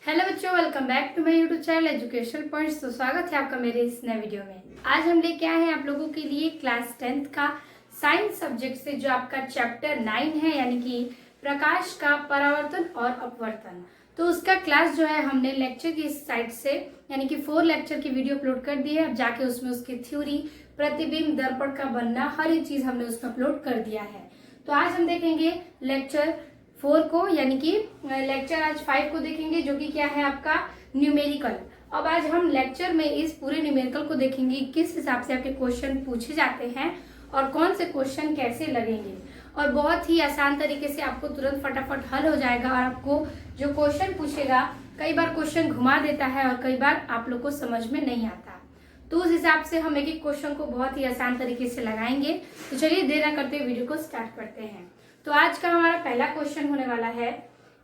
Hello बच्चों, welcome back to my YouTube channel education points. तो स्वागत है आपका मेरे इस नए वीडियो में। आज हम लेके आए हैं आप लोगों के लिए क्लास 10th का साइंस सब्जेक्ट से जो आपका चैप्टर 9 है, यानी कि प्रकाश का परावर्तन और अपवर्तन। तो उसका क्लास जो है हमने लेक्चर की साइट से यानी कि 4 लेक्चर की वीडियो अपलोड कर दी है। अब जाके उसमें उसकी थ्योरी, प्रतिबिंब, दर्पण का बनना, हर एक चीज हमने उसमें अपलोड कर दिया है। तो आज हम देखेंगे लेक्चर 4 को, यानी कि लेक्चर आज 5 को देखेंगे, जो कि क्या है आपका न्यूमेरिकल। अब आज हम लेक्चर में इस पूरे न्यूमेरिकल को देखेंगे, किस हिसाब से आपके क्वेश्चन पूछे जाते हैं और कौन से क्वेश्चन कैसे लगेंगे। और बहुत ही आसान तरीके से आपको तुरंत फटाफट हल हो जाएगा। और आपको जो क्वेश्चन पूछेगा, कई बार क्वेश्चन घुमा देता है और कई बार आप लोग को समझ में नहीं आता। तो उस हिसाब से हम एक एक क्वेश्चन को बहुत ही आसान तरीके से लगाएंगे। तो चलिए देर न करते वीडियो को स्टार्ट करते हैं। तो आज का हमारा पहला क्वेश्चन होने वाला है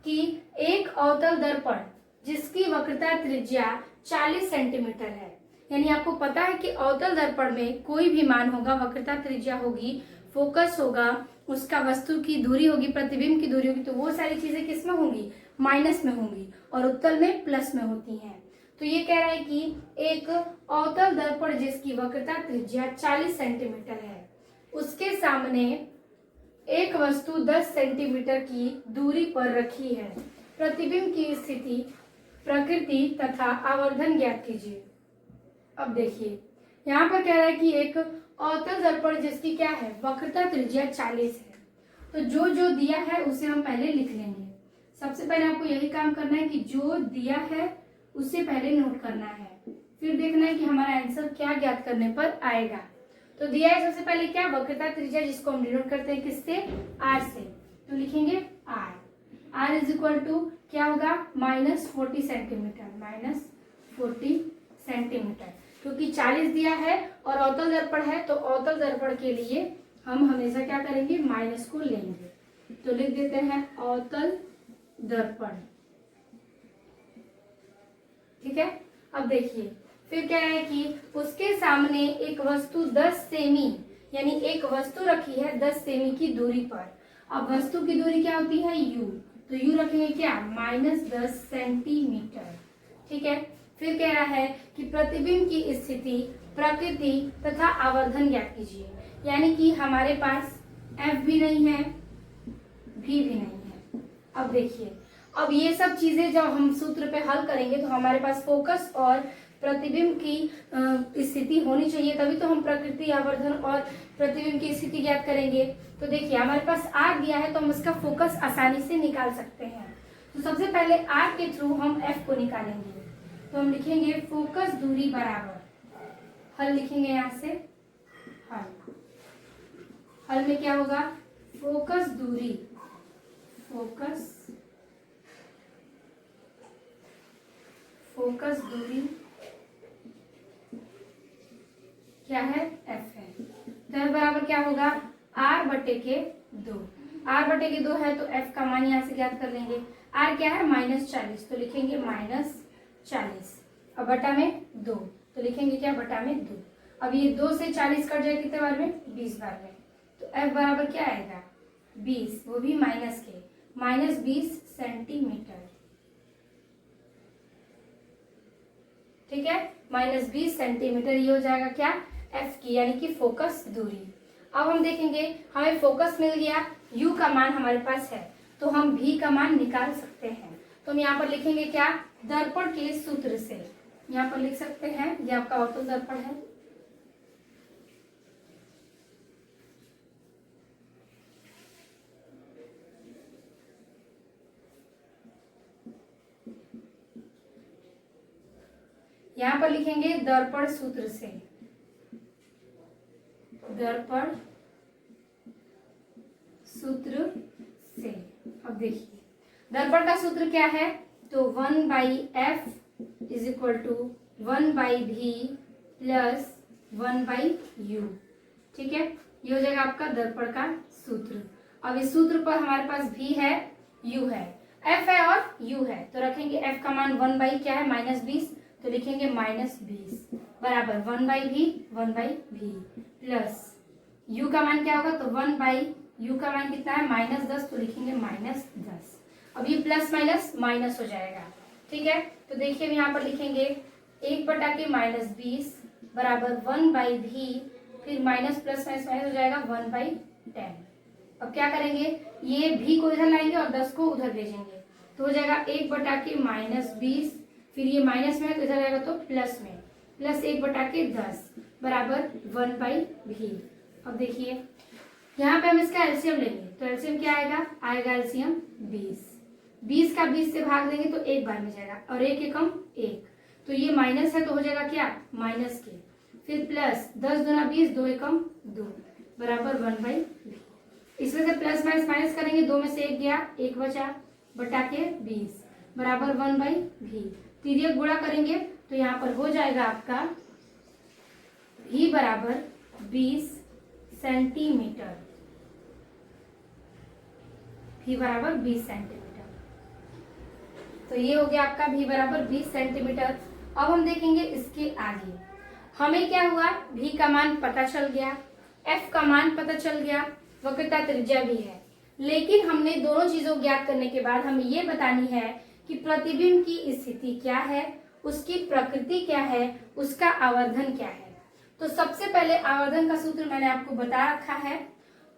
कि एक अवतल दर्पण जिसकी वक्रता त्रिज्या 40 सेंटीमीटर है, यानी आपको पता है कि अवतल दर्पण में कोई भी मान होगा, वक्रता त्रिज्या होगी, फोकस होगा, उसका वस्तु की दूरी होगी, प्रतिबिंब की दूरी होगी, तो वो सारी चीजें किस में होंगी? माइनस में होंगी, और उत्तल में प्लस में होती हैं। तो ये कह रहा है कि एक अवतल दर्पण जिसकी वक्रता त्रिज्या 40 सेंटीमीटर है, उसके सामने एक वस्तु 10 सेंटीमीटर की दूरी पर रखी है। प्रतिबिंब की स्थिति, प्रकृति तथा आवर्धन ज्ञात कीजिए। अब देखिए, यहाँ पर कह रहा है कि एक अवतल दर्पण जिसकी क्या है? वक्रता त्रिज्या 40 है। तो जो जो दिया है उसे हम पहले लिख लेंगे। सबसे पहले आपको यही काम करना है कि जो दिया है उसे पहले नोट करना है, फिर देखना है कि हमारा आंसर क्या ज्ञात करने पर आएगा। तो दिया है सबसे पहले क्या? वक्रता त्रिज्या, जिसको हम डिनोट करते हैं किससे? आर से। तो लिखेंगे R. R is equal to क्या होगा? -40 सेंटीमीटर, -40 सेंटीमीटर, क्योंकि 40 दिया है और अवतल दर्पण है, तो अवतल दर्पण के लिए हम हमेशा क्या करेंगे? माइनस को लेंगे। तो लिख देते हैं अवतल दर्पण। ठीक है। अब देखिए, फिर क्या है कि उसके सामने एक वस्तु 10 सेमी, यानी एक वस्तु रखी है 10 सेमी की दूरी पर। अब वस्तु की दूरी क्या होती है? u। तो u रखेंगे क्या? -10 सेंटीमीटर। ठीक है। फिर कह रहा है कि प्रतिबिंब की स्थिति, प्रकृति तथा आवर्धन ज्ञात कीजिए। यानी कि हमारे पास f भी नहीं है, v भी नहीं है। अब देखिए, अब ये सब चीजें जब हम सूत्र पे हल करेंगे तो हमारे पास फोकस और प्रतिबिंब की स्थिति होनी चाहिए, तभी तो हम प्रकृति, आवर्धन और प्रतिबिंब की स्थिति ज्ञात करेंगे। तो देखिए, हमारे पास आर दिया है तो हम इसका फोकस आसानी से निकाल सकते हैं। तो सबसे पहले आर के थ्रू हम एफ को निकालेंगे। तो हम लिखेंगे फोकस दूरी बराबर, हल लिखेंगे यहाँ से, हल में क्या होगा? फोकस दूरी, फोकस दूरी क्या है? एफ है। तो बराबर क्या होगा? आर बटे के 2। आर बटे के 2 है तो एफ का मान यहाँ से ज्ञात कर लेंगे। आर क्या है? -40, तो लिखेंगे -40। अब बटा में 2, तो लिखेंगे क्या? बटा में 2। अब ये 2 से 40 कट जाए कितने बार में? 20 बार में। तो एफ बराबर क्या आएगा? 20, वो भी माइनस के, -20 सेंटीमीटर। ठीक है, -20 सेंटीमीटर। ये हो जाएगा क्या? एफ की, यानी कि फोकस दूरी। अब हम देखेंगे, हमें फोकस मिल गया, यू का मान हमारे पास है, तो हम भी का मान निकाल सकते हैं। तो हम यहाँ पर लिखेंगे क्या? दर्पण के सूत्र से। यहाँ पर लिख सकते हैं, ये आपका अवतल दर्पण है। यहाँ पर लिखेंगे दर्पण सूत्र से, दर्पण सूत्र से। अब देखिए, दर्पण का सूत्र क्या है? तो 1/f is equal to 1/v plus 1/u। ठीक है, ये हो जाएगा आपका दर्पण का सूत्र। अब इस सूत्र पर हमारे पास v है, u है, f है और u है, तो रखेंगे f का मान 1 क्या है? -20, तो लिखेंगे -20 बराबर 1/v प्लस u का मान क्या होगा? तो 1/u का मान कितना है? -10, तो लिखेंगे -10। अब ये प्लस माइनस माइनस हो जाएगा, ठीक है, तो देखिए यहाँ पर लिखेंगे 1/-20 बराबर 1/v, फिर माइनस प्लस माइनस माइनस हो जाएगा 1/10। अब क्या करेंगे, ये भी को इधर लाएंगे और 10 को उधर भेजेंगे, तो हो जाएगा 1/-20, फिर ये माइनस में है तो इधर आएगा तो प्लस में, प्लस 1/10 बराबर 1/v। अब देखिए यहाँ पे हम इसका एलसीएम लेंगे, तो एलसीएम क्या आएगा, आएगा एलसीएम 20 का 20 से भाग देंगे तो एक बार में जाएगा, और एक एकम एक, तो ये माइनस है तो हो जाएगा क्या, माइनस के, फिर प्लस 10 दूना 20, 2 एकम 2 बराबर 1/v। इसमें से प्लस माइनस माइनस करेंगे, 2 में से 1 गया, 1 बचा, बटा के 20 बराबर 1/v। तिर्यक गुणा करेंगे तो यहाँ पर हो जाएगा आपका v बराबर 20 सेंटीमीटर, v बराबर 20 सेंटीमीटर। तो ये हो गया आपका v बराबर 20 सेंटीमीटर। अब हम देखेंगे इसके आगे, हमें क्या हुआ, v का मान पता चल गया, f का मान पता चल गया, वक्रता त्रिज्या भी है, लेकिन हमने दोनों चीजों ज्ञात करने के बाद हमें ये बतानी है कि प्रतिबिंब की स्थिति क्या है, उसकी प्रकृति क्या है, उसका आवर्धन क्या है। तो सबसे पहले आवर्धन का सूत्र मैंने आपको बता रखा है।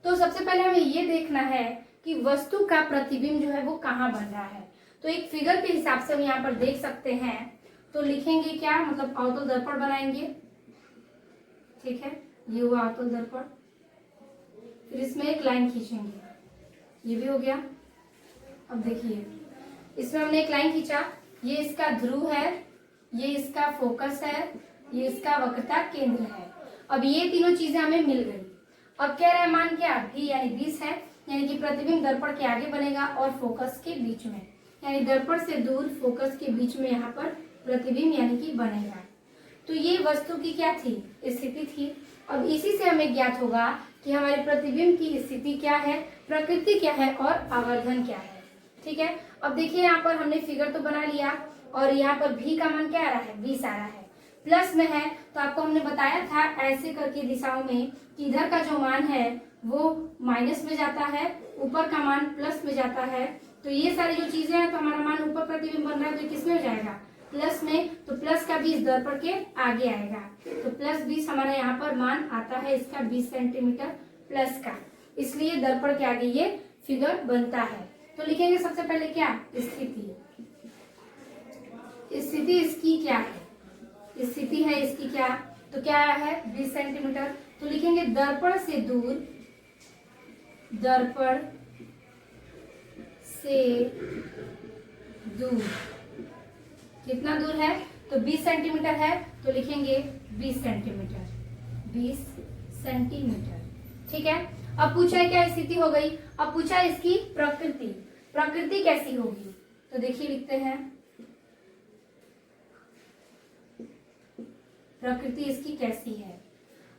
तो सबसे पहले हमें ये देखना है कि वस्तु का प्रतिबिंब जो है वो कहाँ बन रहा है। तो एक फिगर के हिसाब से हम यहाँ पर देख सकते हैं, तो लिखेंगे क्या, मतलब अवतल दर्पण बनाएंगे, ठीक है, ये हुआ अवतल दर्पण, फिर इसमें एक लाइन खींचेंगे, ये भी हो गया। अब देखिए इसमें हमने एक लाइन खींचा, ये इसका ध्रुव है, ये इसका फोकस है, ये इसका वक्रता केंद्र है। अब ये तीनों चीजें हमें मिल गई। अब कह रहा है मान क्या, v यानी 20 है, यानी कि प्रतिबिंब दर्पण के आगे बनेगा और फोकस के बीच में, यानी दर्पण से दूर फोकस के बीच में यहाँ पर प्रतिबिंब यानी कि बनेगा। तो ये वस्तु की क्या थी, स्थिति थी। अब इसी से हमें ज्ञात होगा कि हमारे प्रतिबिंब की स्थिति क्या है, प्रकृति क्या है और आवर्धन क्या है। ठीक है, अब देखिए यहाँ पर हमने फिगर तो बना लिया और यहाँ पर v का मान क्या आ रहा है, 20 आ रहा है, प्लस में है, तो आपको हमने बताया था ऐसे करके दिशाओं में कि इधर का जो मान है वो माइनस में जाता है, ऊपर का मान प्लस में जाता है। तो ये सारी जो चीजें हैं, तो हमारा मान ऊपर प्रतिबिंब बन रहा है तो किसमें हो जाएगा, प्लस में, तो प्लस का 20 दर्पण के आगे आएगा, तो प्लस 20 हमारा यहाँ पर मान आता है इसका 20 सेंटीमीटर प्लस का, इसलिए दर्पण के आगे ये फिगर बनता है। तो लिखेंगे सबसे पहले क्या, स्थिति, स्थिति इसकी क्या है, स्थिति है इसकी क्या, तो क्या है 20 सेंटीमीटर। तो लिखेंगे दर्पण से दूर, दर्पण से दूर कितना दूर है, तो 20 सेंटीमीटर है, तो लिखेंगे 20 सेंटीमीटर, 20 सेंटीमीटर। ठीक है, अब पूछा है क्या, स्थिति हो गई, अब पूछा है इसकी प्रकृति, प्रकृति कैसी होगी। तो देखिए लिखते हैं, प्रकृति इसकी कैसी है।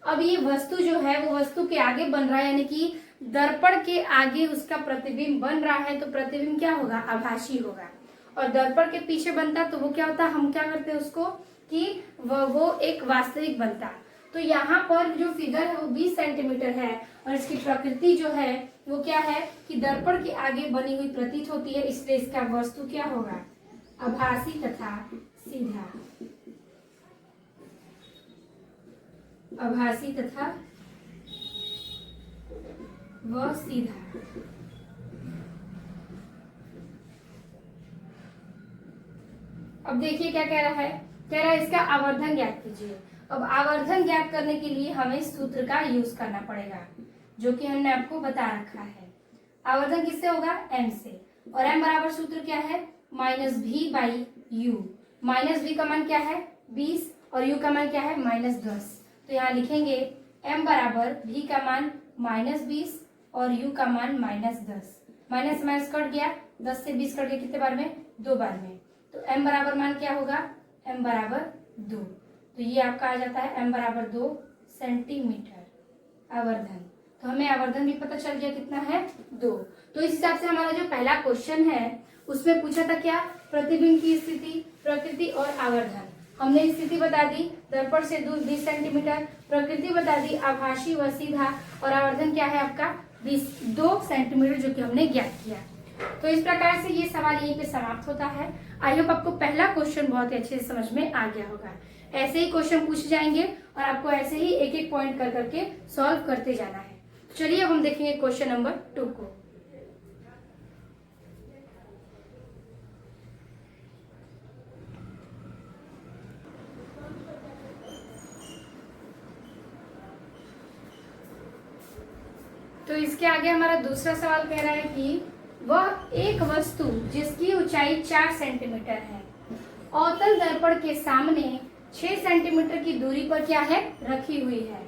अब ये वस्तु जो है वो वस्तु के आगे बन रहा है, यानी कि दर्पण के आगे उसका प्रतिबिंब बन रहा है, तो प्रतिबिंब क्या होगा, आभासी होगा। और दर्पण के पीछे बनता तो वो क्या होता, हम क्या करते हैं उसको कि वो एक वास्तविक बनता। तो यहाँ पर जो फिगर है वो 20 सेंटीमीटर है और इसकी प्रकृति जो है वो क्या है कि दर्पण के आगे बनी हुई प्रतीत होती है, इसलिए इसका वस्तु क्या होगा, आभासी तथा सीधा, आभासी तथा व सीधा। अब देखिए क्या कह रहा है, कह रहा है इसका आवर्धन ज्ञात कीजिए। अब आवर्धन ज्ञात करने के लिए हमें सूत्र का यूज करना पड़ेगा, जो कि हमने आपको बता रखा है। आवर्धन किससे होगा, m से, और m बराबर सूत्र क्या है, -v/u। -v का मान क्या है 20 और u का मान क्या है -10। तो यहाँ लिखेंगे m बराबर v का मान -20 और u का मान -10। माइनस माइनस कट गया, 10 से 20 कट गया, कितने बार में, 2 बार में। तो m बराबर मान क्या होगा, m बराबर 2। तो ये आपका आ जाता है m बराबर 2 सेंटीमीटर आवर्धन। तो हमें आवर्धन भी पता चल गया कितना है, 2। तो इस हिसाब से हमारा जो पहला क्वेश्चन है उसमें पूछा था क्या, प्रतिबिंब की स्थिति, प्रकृति और आवर्धन। हमने स्थिति बता दी दर्पण से दूर 20 सेंटीमीटर, प्रकृति बता दी आभासी व सीधा, और आवर्धन क्या है आपका 2 सेंटीमीटर, जो कि हमने ज्ञात किया। तो इस प्रकार से ये सवाल यहीं पे समाप्त होता है। आई होप आपको पहला क्वेश्चन बहुत ही अच्छे से समझ में आ गया होगा। ऐसे ही क्वेश्चन पूछे जाएंगे और आपको ऐसे ही एक एक पॉइंट कर करके सॉल्व करते जाना है। चलिए अब हम देखेंगे क्वेश्चन नंबर 2 को। तो इसके आगे हमारा दूसरा सवाल कह रहा है कि वह एक वस्तु जिसकी ऊंचाई 4 सेंटीमीटर है अवतल दर्पण के सामने 6 सेंटीमीटर की दूरी पर क्या है रखी हुई है।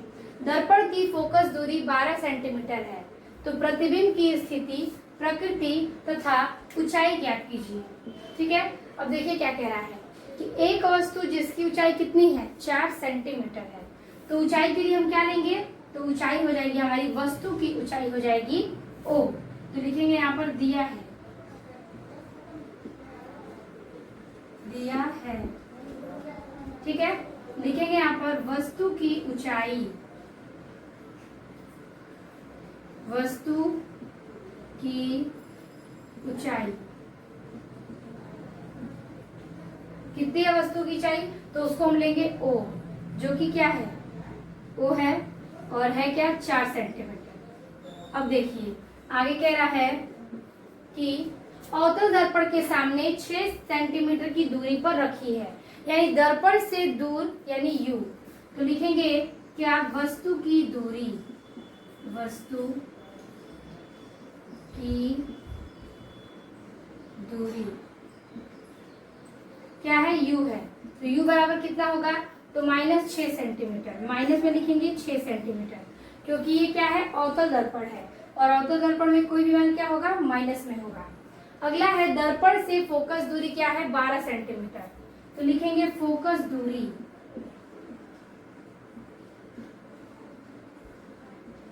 दर्पण की फोकस दूरी 12 सेंटीमीटर है। तो प्रतिबिंब की स्थिति, प्रकृति तथा ऊंचाई ज्ञात कीजिए। ठीक है, अब देखिए क्या कह रहा है कि एक वस्तु जिसकी ऊंचाई कितनी है 4 सेंटीमीटर है। तो ऊंचाई के लिए हम क्या लेंगे, तो ऊंचाई हो जाएगी हमारी वस्तु की ऊंचाई हो जाएगी ओ। तो लिखेंगे यहाँ पर दिया है, दिया है। ठीक है, लिखेंगे यहाँ पर वस्तु की ऊंचाई, वस्तु की ऊंचाई कितनी है वस्तु की ऊंचाई, तो उसको हम लेंगे ओ, जो कि क्या है ओ है और है क्या 4 सेंटीमीटर। अब देखिए आगे कह रहा है कि अवतल दर्पण के सामने 6 सेंटीमीटर की दूरी पर रखी है, यानी दर्पण से दूर यानी यू। तो लिखेंगे क्या वस्तु की दूरी, वस्तु की दूरी क्या है यू है। तो यू बराबर कितना होगा, तो -6 सेंटीमीटर। माइनस में लिखेंगे 6 सेंटीमीटर, क्योंकि ये क्या है अवतल दर्पण है और अवतल दर्पण में कोई भी मान क्या होगा माइनस में होगा। अगला है दर्पण से फोकस दूरी क्या है 12 सेंटीमीटर। तो लिखेंगे फोकस दूरी,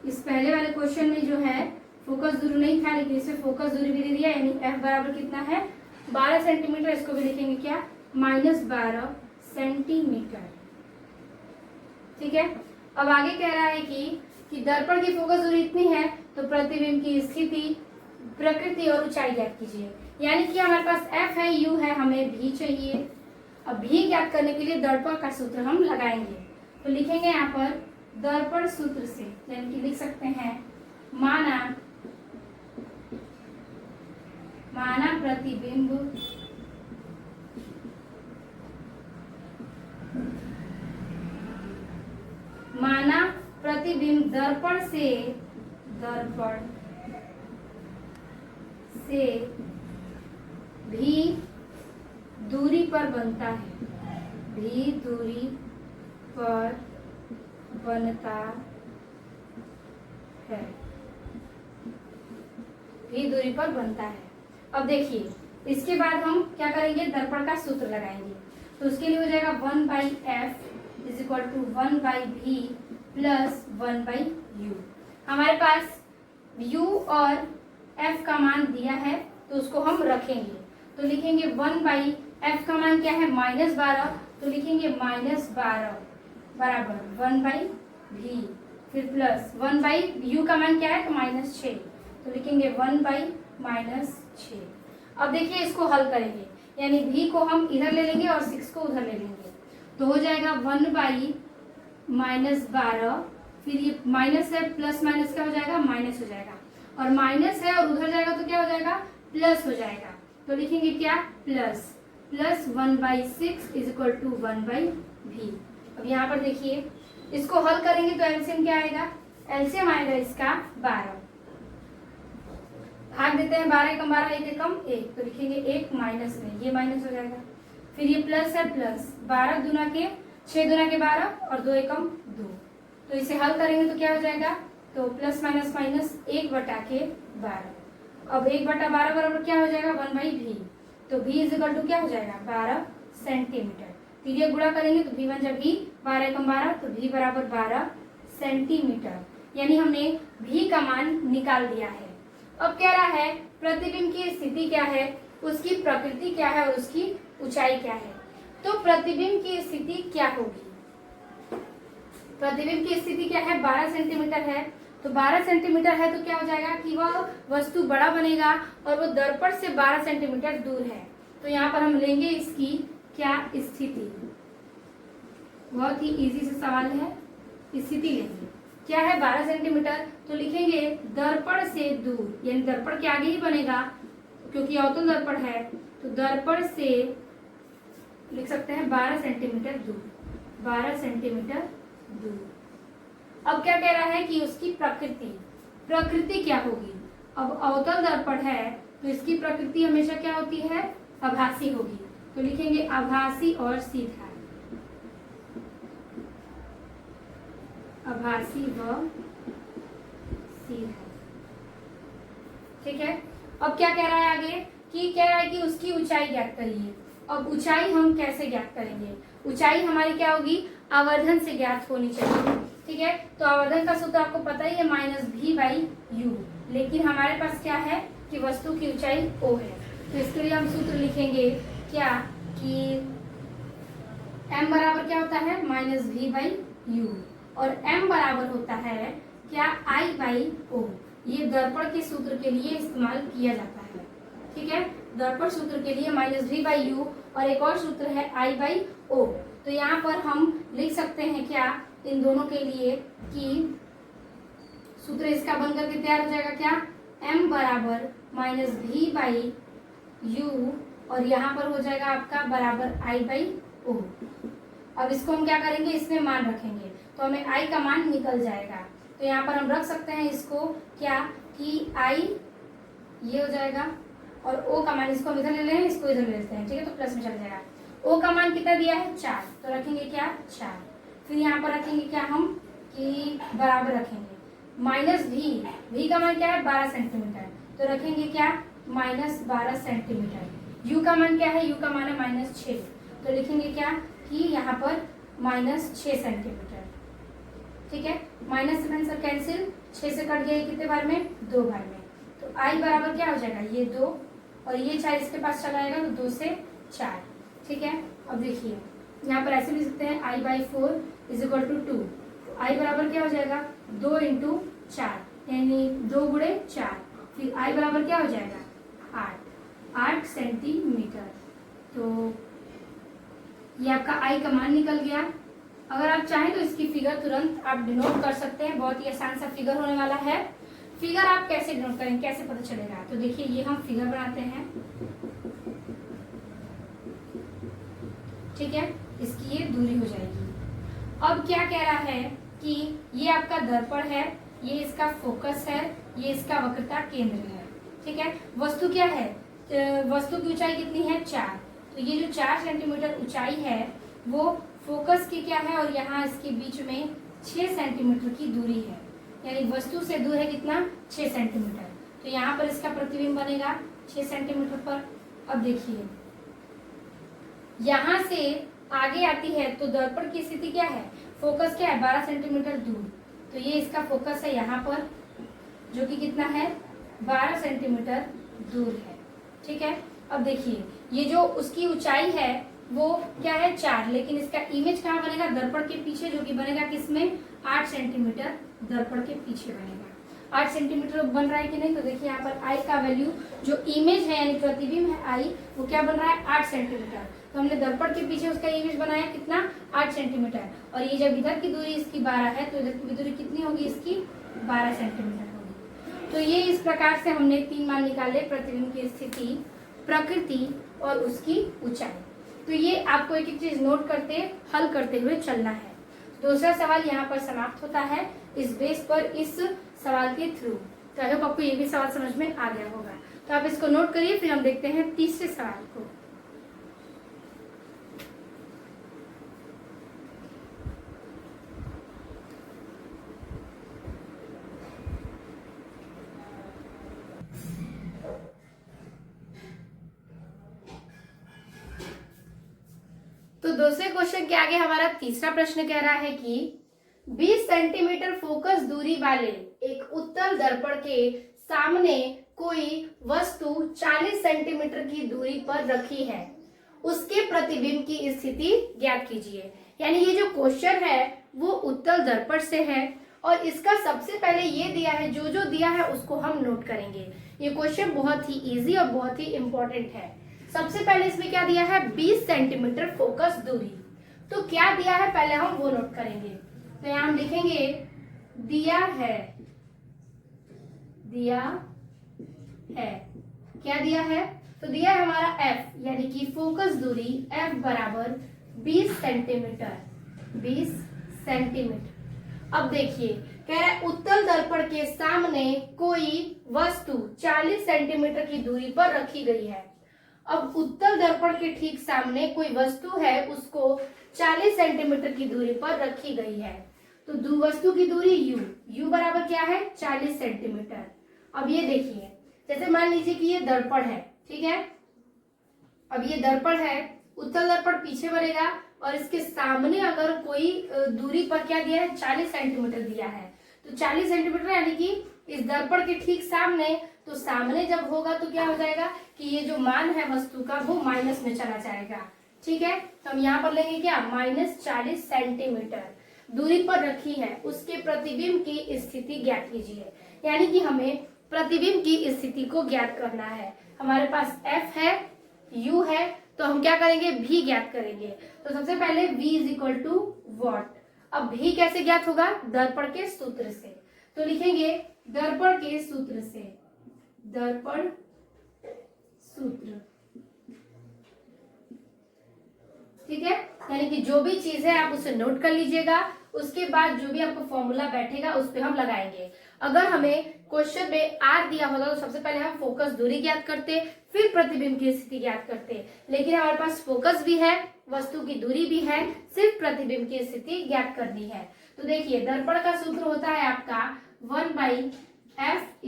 इस पहले वाले क्वेश्चन में जो है फोकस दूरी नहीं था, लेकिन इसमें फोकस दूरी भी दे दिया, यानी f बराबर कितना है 12 सेंटीमीटर। इसको भी लिखेंगे क्या -12 सेंटीमीटर। ठीक है, अब आगे कह रहा है कि दर्पण की फोकस दूरी इतनी है तो प्रतिबिंब की स्थिति, प्रकृति और ऊंचाई ज्ञात कीजिए। यानी कि हमारे पास f है, u है, हमें v चाहिए। अब v ज्ञात करने के लिए दर्पण का सूत्र हम लगाएंगे। तो लिखेंगे यहाँ पर दर्पण सूत्र से, यानी कि लिख सकते हैं माना प्रतिबिंब दर्पण से भी दूरी पर बनता है, भी दूरी पर बनता है, भी दूरी पर बनता है। अब देखिए इसके बाद हम क्या करेंगे, दर्पण का सूत्र लगाएंगे। तो उसके लिए हो जाएगा 1/f = 1/v प्लस 1/u। हमारे पास u और f का मान दिया है तो उसको हम रखेंगे। तो लिखेंगे 1/f का मान क्या है -12, तो लिखेंगे -12 बराबर 1/v, फिर प्लस 1/u का मान क्या है तो -6, तो लिखेंगे 1/-6। अब देखिए इसको हल करेंगे, यानी v को हम इधर ले लेंगे और 6 को उधर ले लेंगे। तो हो जाएगा 1/-12, फिर ये माइनस है, प्लस माइनस क्या हो जाएगा माइनस हो जाएगा, और माइनस है और उधर जाएगा तो क्या हो जाएगा प्लस हो जाएगा। तो लिखेंगे क्या प्लस 1/6 = 1/v। अब यहाँ पर देखिए इसको हल करेंगे तो एलसीएम क्या आएगा, एलसीएम आएगा इसका 12। भाग देते हैं 12 एकम 12, 1 एकम 1, तो लिखेंगे 1 माइनस में, ये माइनस हो जाएगा, फिर ये प्लस है, प्लस 12 दूना के 6 दूना के 12 और 2 एकम 2। तो इसे हल करेंगे तो क्या हो जाएगा, तो प्लस माइनस माइनस 1/12। अब 1/12 बराबर क्या हो जाएगा 1/v। तो v = क्या हो जाएगा 12 सेंटीमीटर। फिर ये गुणा करेंगे तो v बन जाए v, 12 एकम 12, तो v बराबर 12 सेंटीमीटर। यानी हमने v का मान निकाल दिया है। अब कह रहा है प्रतिबिंब की स्थिति क्या है, उसकी प्रकृति क्या है और उसकी ऊंचाई क्या है। तो प्रतिबिंब की स्थिति क्या होगी, प्रतिबिंब की स्थिति क्या है 12 सेंटीमीटर है तो 12 सेंटीमीटर है तो क्या हो जाएगा कि वह वस्तु बड़ा बनेगा और वो दर्पण से 12 सेंटीमीटर दूर है। तो यहाँ पर हम लेंगे इसकी क्या स्थिति, बहुत ही इजी से सवाल है, स्थिति लेंगे। क्या है 12 सेंटीमीटर, तो लिखेंगे दर्पण से दूर, यानी दर्पण के आगे ही बनेगा क्योंकि अवतल दर्पण है, तो दर्पण से लिख सकते हैं 12 सेंटीमीटर दूर, 12 सेंटीमीटर दूर। अब क्या कह रहा है कि उसकी प्रकृति क्या होगी। अब अवतल दर्पण है तो इसकी प्रकृति हमेशा क्या होती है, आभासी होगी। तो लिखेंगे आभासी और सीधा, आभासी व सीधा। ठीक है। अब क्या कह रहा है आगे कि कह रहा है कि उसकी ऊंचाई ज्ञात करिए। अब ऊंचाई हम कैसे ज्ञात करेंगे, ऊंचाई हमारी क्या होगी, आवर्धन से ज्ञात होनी चाहिए। ठीक है। तो आवर्धन का सूत्र आपको पता ही है -v/u, लेकिन हमारे पास क्या है कि वस्तु की ऊंचाई o है। तो इसके लिए हम सूत्र लिखेंगे क्या कि m बराबर क्या होता है -v/u और m बराबर होता है क्या I/o। ये दर्पण के सूत्र के लिए इस्तेमाल किया जाता है। ठीक है। दर्पण सूत्र के लिए -v/u और एक और सूत्र है I/o। तो यहाँ पर हम लिख सकते हैं क्या इन दोनों के लिए कि सूत्र इसका बनकर के तैयार हो जाएगा क्या, m बराबर -v/u और यहाँ पर हो जाएगा आपका बराबर I/o। अब इसको हम क्या करेंगे, इसमें मान रखेंगे तो हमें I का मान निकल जाएगा। तो यहाँ पर हम रख सकते हैं इसको क्या कि I ये हो जाएगा और O का मान, इसको हम इधर ले लें, इसको इधर ले लेते हैं। ठीक है। तो प्लस में चल जाएगा। O का मान कितना दिया है 4, तो रखेंगे क्या 4। फिर यहाँ पर रखेंगे क्या हम कि बराबर रखेंगे -v का मान क्या है 12 सेंटीमीटर, तो रखेंगे क्या -12 सेंटीमीटर। u का मान क्या है, u का मान है -6, तो लिखेंगे क्या कि यहाँ पर -6 सेंटीमीटर। ठीक है। माइनस से आंसर कैंसिल, 6 से कट गया ये कितने बार में, 2 बार में। तो I बराबर क्या हो जाएगा, ये 2 और ये 4 इसके पास चला आएगा तो 2 से 4। ठीक है। अब देखिए यहाँ पर ऐसे लिख सकते हैं I/4 = 2। I बराबर क्या हो जाएगा 2 × 4 यानी 2 × 4। फिर I बराबर क्या हो जाएगा 8 सेंटीमीटर। तो ये आपका I का मान निकल गया। अगर आप चाहें तो इसकी फिगर तुरंत आप डिनोट कर सकते हैं, बहुत ही आसान सा फिगर होने वाला है। फिगर आप कैसे डिनोट करेंगे, कैसे पता चलेगा, तो देखिए ये हम फिगर बनाते हैं। ठीक है। इसकी ये दूरी हो जाएगी। अब क्या कह रहा है कि ये आपका दर्पण है, ये इसका फोकस है, ये इसका वक्रता केंद्र है। ठीक है। वस्तु क्या है, वस्तु की ऊंचाई कितनी है 4, तो ये जो 4 सेंटीमीटर ऊंचाई है वो फोकस की क्या है और यहाँ इसके बीच में 6 सेंटीमीटर की दूरी है, यानी वस्तु से दूर है कितना 6 सेंटीमीटर। तो यहाँ पर इसका प्रतिबिंब बनेगा 6 सेंटीमीटर पर। अब देखिए यहाँ से आगे आती है तो दर्पण की स्थिति क्या है, फोकस क्या है 12 सेंटीमीटर दूर, तो ये इसका फोकस है यहाँ पर जो कि कितना है 12 सेंटीमीटर दूर है। ठीक है। अब देखिए ये जो उसकी ऊंचाई है वो क्या है 4, लेकिन इसका इमेज कहाँ बनेगा, दर्पण के पीछे, जो कि बनेगा किसमें 8 सेंटीमीटर दर्पण के पीछे बनेगा। 8 सेंटीमीटर बन रहा है कि नहीं, तो देखिए यहाँ पर I का वैल्यू जो इमेज है यानी प्रतिबिंब है I वो क्या बन रहा है 8 सेंटीमीटर। तो हमने दर्पण के पीछे उसका इमेज बनाया कितना 8 सेंटीमीटर, और ये जब इधर की दूरी इसकी 12 है तो इधर की दूरी कितनी होगी इसकी 12 सेंटीमीटर होगी। तो ये इस प्रकार से हमने 3 मान निकाले, प्रतिबिंब की स्थिति, प्रकृति और उसकी ऊंचाई। तो ये आपको एक एक चीज नोट करते हल करते हुए चलना है। दूसरा सवाल यहाँ पर समाप्त होता है इस बेस पर, इस सवाल के थ्रू। तो आई होप आपको ये भी सवाल समझ में आ गया होगा। तो आप इसको नोट करिए, फिर हम देखते हैं तीसरे सवाल को। तो दूसरे क्वेश्चन के आगे हमारा तीसरा प्रश्न कह रहा है कि 20 सेंटीमीटर फोकस दूरी वाले एक उत्तल दर्पण के सामने कोई वस्तु 40 सेंटीमीटर की दूरी पर रखी है, उसके प्रतिबिंब की स्थिति ज्ञात कीजिए। यानी ये जो क्वेश्चन है वो उत्तल दर्पण से है और इसका सबसे पहले ये दिया है, जो जो दिया है उसको हम नोट करेंगे। ये क्वेश्चन बहुत ही इजी और बहुत ही इंपॉर्टेंट है। सबसे पहले इसमें क्या दिया है, 20 सेंटीमीटर फोकस दूरी। तो क्या दिया है पहले हम वो नोट करेंगे। तो यहां हम लिखेंगे दिया है, क्या दिया है, तो दिया है हमारा f यानी कि फोकस दूरी f बराबर 20 सेंटीमीटर। अब देखिए कह रहा है उत्तल दर्पण के सामने कोई वस्तु 40 सेंटीमीटर की दूरी पर रखी गई है। अब उत्तल दर्पण के ठीक सामने कोई वस्तु है, उसको 40 सेंटीमीटर की दूरी पर रखी गई है। तो वस्तु की दूरी u बराबर क्या है, 40 सेंटीमीटर। अब ये देखिए, जैसे मान लीजिए कि ये दर्पण है, ठीक है। अब ये दर्पण है, उत्तल दर्पण पीछे बढ़ेगा और इसके सामने अगर कोई दूरी पर क्या दिया है, 40 सेंटीमीटर दिया है। तो 40 सेंटीमीटर यानी कि इस दर्पण के ठीक सामने, तो सामने जब होगा तो क्या हो जाएगा कि ये जो मान है वस्तु का वो माइनस में चला जाएगा, ठीक है। तो हम यहाँ पर लेंगे क्या, -40 सेंटीमीटर दूरी पर रखी है, उसके प्रतिबिंब की स्थिति ज्ञात कीजिए। यानी कि हमें प्रतिबिंब की स्थिति को ज्ञात करना है। हमारे पास f है, u है, तो हम क्या करेंगे, v ज्ञात करेंगे। तो सबसे पहले v = वॉट। अब v कैसे ज्ञात होगा, दर्पण के सूत्र से। तो लिखेंगे दर्पण के सूत्र से, दर्पण सूत्र, ठीक है। यानी कि जो भी चीज है आप उसे नोट कर लीजिएगा, उसके बाद जो भी आपको फॉर्मूला बैठेगा उस पे हम लगाएंगे। अगर हमें क्वेश्चन में आर दिया होता तो सबसे पहले हम फोकस दूरी ज्ञात करते, फिर प्रतिबिंब की स्थिति ज्ञात करते, लेकिन हमारे पास फोकस भी है, वस्तु की दूरी भी है, सिर्फ प्रतिबिंब की स्थिति ज्ञात करनी है। तो देखिए दर्पण का सूत्र होता है आपका 1/f =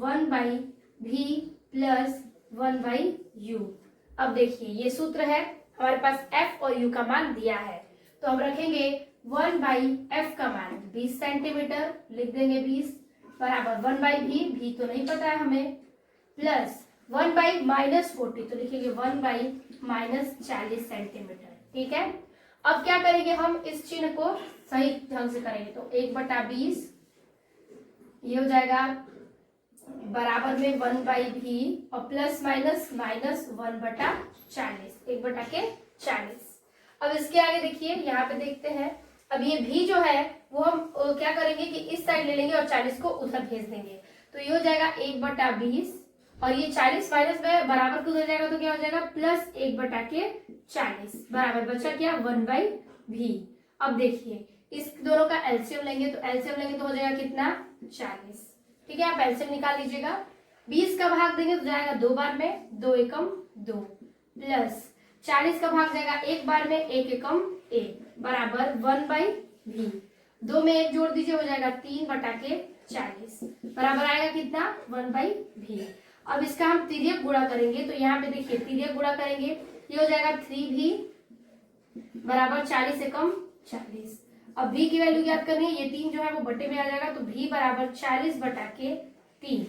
1/v + 1/u। अब देखिए ये सूत्र है, हमारे पास f और u का मान दिया है, तो हम रखेंगे 1/f का मान 20 सेंटीमीटर, लिख देंगे 20 बराबर 1/v, v तो नहीं पता है हमें, प्लस 1/-40, तो लिखेंगे 1/-40 सेंटीमीटर, ठीक है। अब क्या करेंगे, हम इस चिन्ह को सही ढंग से करेंगे। तो 1/20 ये हो जाएगा बराबर में 1/v और प्लस माइनस माइनस 1/40, 1/40। अब इसके आगे देखिए, यहाँ पे देखते हैं। अब ये v जो है वो हम क्या करेंगे कि इस साइड ले लेंगे और 40 को उधर भेज देंगे। तो ये हो जाएगा 1/20 और ये 40 माइनस में बराबर को उधर जाएगा तो क्या हो जाएगा, प्लस 1/40 बराबर बचा क्या, 1/v। अब देखिए इस दोनों का एलसीएम लेंगे, तो एलसीएम लेंगे तो हो जाएगा कितना, 40, ठीक है। आप एलसीएम निकाल लीजिएगा। 20 का भाग देंगे तो जाएगा 2 बार में, 2 एकम 2, प्लस 40 का भाग जाएगा 1 बार में, 1 एकम 1 बराबर 1/v। 2 में 1 जोड़ दीजिए, हो जाएगा 3/40 बराबर आएगा कितना, 1/v। अब इसका हम तिर्यक गुणा करेंगे, तो यहाँ पे देखिए तिर्यक गुणा करेंगे, ये हो जाएगा 3v बराबर 40 एकम 40। अब v की वैल्यू ज्ञात करनी है, ये 3 जो है वो बटे में आ जाएगा, तो v बराबर 40/3,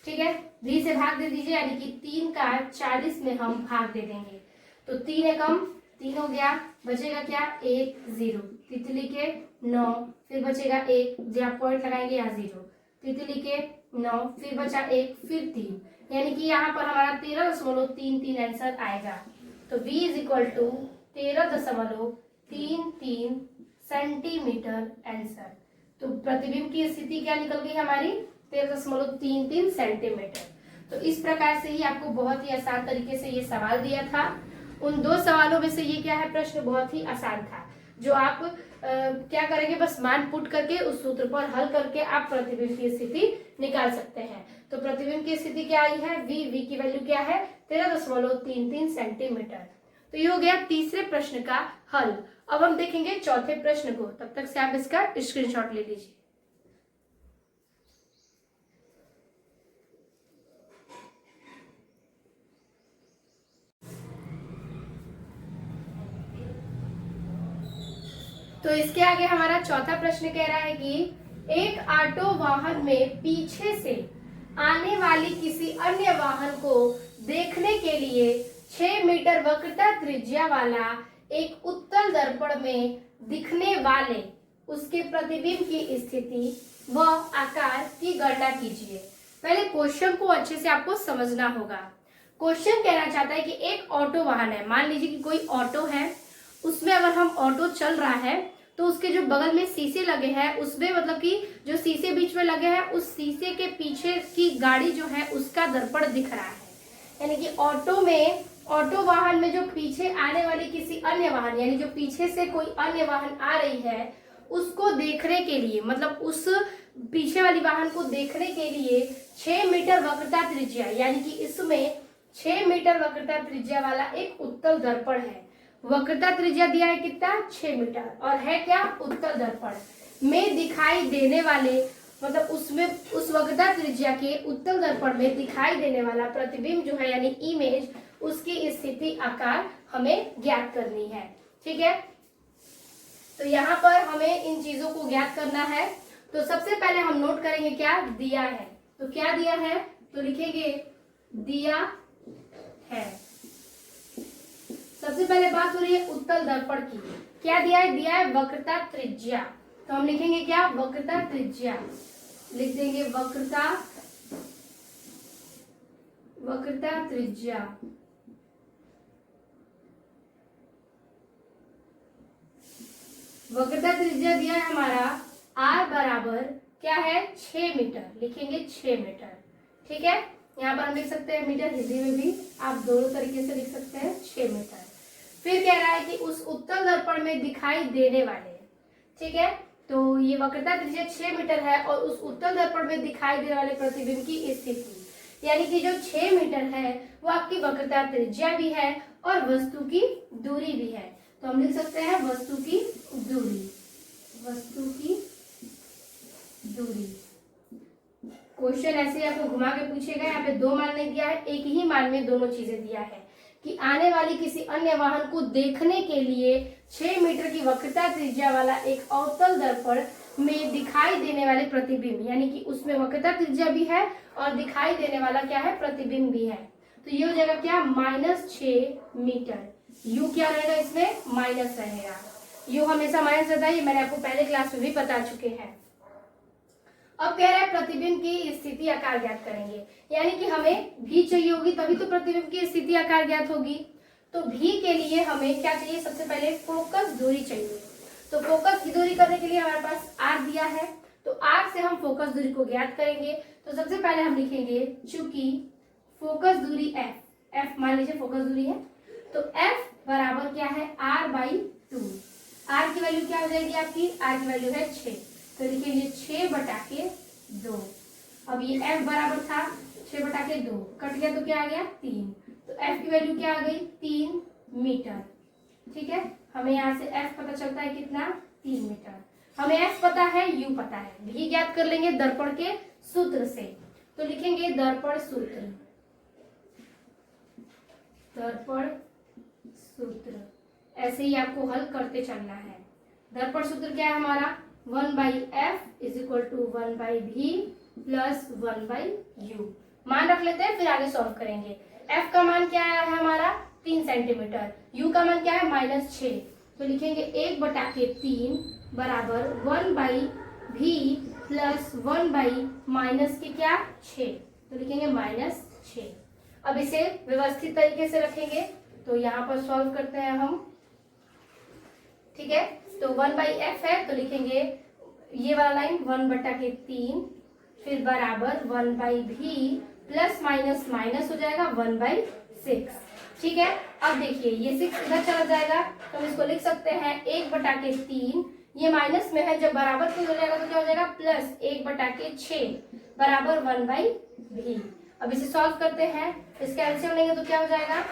ठीक है। v से भाग दे दीजिए, यानी कि 3 का 40 में हम भाग दे देंगे, तो 3 एकम 3 हो गया, बचेगा क्या, 1 0, तितली के 9, फिर बचेगा 1, जहाँ पॉइंट लगाएंगे यहाँ 0, तितली के 9, फिर बचा 1, फिर 3, यानी कि यहाँ पर हमारा 13.33 आंसर आएगा। तो v = 13.33 सेंटीमीटर आंसर। तो प्रतिबिंब की स्थिति क्या निकल गई हमारी, 13.33 सेंटीमीटर। तो इस प्रकार से ही आपको बहुत ही आसान तरीके से ये सवाल दिया था। उन 2 सवालों में से ये क्या है, प्रश्न बहुत ही आसान था, जो आप क्या करेंगे, बस मान पुट करके उस सूत्र पर हल करके आप प्रतिबिंब की स्थिति निकाल सकते हैं। तो प्रतिबिंब की स्थिति क्या आई है, v की वैल्यू क्या है, 13.33 सेंटीमीटर। तो ये हो गया तीसरे प्रश्न का हल। अब हम देखेंगे चौथे प्रश्न को, तब तक से आप इसका स्क्रीनशॉट ले लीजिए। तो इसके आगे हमारा चौथा प्रश्न कह रहा है कि एक ऑटो वाहन में पीछे से आने वाली किसी अन्य वाहन को देखने के लिए 6 मीटर वक्रता त्रिज्या वाला एक उत्तल दर्पण में दिखने वाले उसके प्रतिबिंब की स्थिति व आकार की गणना कीजिए। पहले क्वेश्चन को अच्छे से आपको समझना होगा। क्वेश्चन कहना चाहता है कि एक ऑटो वाहन है, मान लीजिए कि कोई ऑटो है, उसमें अगर हम ऑटो चल रहा है तो उसके जो बगल में शीशे लगे हैं उसमें मतलब कि जो शीशे बीच में लगे हैं उस शीशे के पीछे की गाड़ी जो है उसका दर्पण दिख रहा है। यानी कि ऑटो वाहन में जो पीछे आने वाली किसी अन्य वाहन यानी जो पीछे से कोई अन्य वाहन आ रही है उसको देखने के लिए, मतलब उस पीछे वाली वाहन को देखने के लिए 6 मीटर वक्रता त्रिज्या यानी कि इसमें 6 मीटर वक्रता त्रिज्या वाला एक उत्तल दर्पण है। वक्रता त्रिज्या दिया है कितना, 6 मीटर, और है क्या, उत्तल दर्पण में दिखाई देने वाले, मतलब उसमें उस वक्रता त्रिज्या के उत्तल दर्पण में दिखाई देने वाला प्रतिबिंब जो है यानी इमेज, उसकी स्थिति आकार हमें ज्ञात करनी है। ठीक है, तो यहाँ पर हमें इन चीजों को ज्ञात करना है। तो सबसे पहले हम नोट करेंगे क्या दिया है, तो क्या दिया है, तो लिखेंगे दिया है। सबसे पहले बात हो रही है उत्तल दर्पण की, क्या दिया है वक्रता त्रिज्या, तो हम लिखेंगे क्या, वक्रता त्रिज्या, लिख देंगे वक्रता त्रिज्या। वक्रता त्रिज्या दिया है हमारा r बराबर क्या है, 6 मीटर, लिखेंगे 6 मीटर। ठीक है, यहाँ पर हम लिख सकते हैं मीटर, हिंदी में भी आप दोनों तरीके से लिख सकते हैं 6 मीटर। फिर कह रहा है कि उस उत्तल दर्पण में दिखाई देने वाले, ठीक है, तो ये वक्रता त्रिज्या 6 मीटर है और उस उत्तल दर्पण में दिखाई देने वाले प्रतिबिंब की स्थिति यानी कि जो 6 मीटर है वो आपकी वक्रता त्रिज्या भी है और वस्तु की दूरी भी है, तो हम लिख सकते हैं वस्तु की दूरी। क्वेश्चन ऐसे आपको घुमा के पूछेगा, यहाँ पे 2 मान नहीं दिया है, एक ही मान में दोनों चीजें दिया है कि आने वाली किसी अन्य वाहन को देखने के लिए 6 मीटर की वक्रता त्रिज्या वाला एक अवतल दर्पण में दिखाई देने वाले प्रतिबिंब, यानी कि उसमें वक्रता त्रिज्या भी है और दिखाई देने वाला क्या है, प्रतिबिंब भी है। तो ये हो जाएगा क्या, -6 मीटर। यू क्या रहेगा, इसमें माइनस रहेगा। यू हमेशा माइनस रहता है, ये मैंने आपको पहले क्लास में भी बता चुके हैं। अब कह रहा है प्रतिबिंब की स्थिति आकार ज्ञात करेंगे, यानी कि हमें भी चाहिए होगी तभी तो प्रतिबिंब की स्थिति आकार ज्ञात होगी। तो भी के लिए हमें क्या चाहिए, सबसे पहले फोकस दूरी चाहिए। तो फोकस की दूरी करने के लिए हमारे पास r दिया है, तो r से हम फोकस दूरी को ज्ञात करेंगे। तो सबसे पहले हम लिखेंगे चूंकि फोकस दूरी f मान लीजिए फोकस दूरी है, तो f बराबर क्या है, r/2। r की वैल्यू क्या हो जाएगी आपकी, r की वैल्यू है 6, तो लिखेंगे 6/2। अब ये f बराबर था 6/2, कट गया तो क्या आ गया 3, तो f की वैल्यू क्या आ गई 3 मीटर। ठीक है, हमें यहाँ से f पता चलता है कितना, 3 मीटर। हमें f पता है, u पता है, भी ज्ञात कर लेंगे दर्पण के सूत्र से। तो लिखेंगे दर्पण सूत्र, ऐसे ही आपको हल करते चलना है। दर्पण सूत्र क्या है हमारा, 1/f is equal to 1/v plus 1/u। मान रख लेते हैं फिर आगे सॉल्व करेंगे। f का मान क्या आया है हमारा 3 सेंटीमीटर, u का मान क्या है -6, तो लिखेंगे 1/3 बराबर 1/v प्लस 1/- के क्या 6, तो लिखेंगे -6। अब इसे व्यवस्थित तरीके से रखेंगे, तो यहाँ पर सॉल्व करते हैं हम। ठीक है, तो 1/f है, तो लिखेंगे ये वाला लाइन 1/3 फिर बराबर 1/v प्लस माइनस माइनस हो जाएगा 1/6। ठीक है, अब देखिए ये 6 इधर चला जाएगा तो हम इसको लिख सकते हैं 1/3, ये माइनस में है, जब बराबर की हो जाएगा तो क्या हो जाएगा प्लस 1/6 बराबर 1/v। अब इसे सॉल्व करते हैं, इसका एलसीएम लेंगे तो क्या हो जाएगा,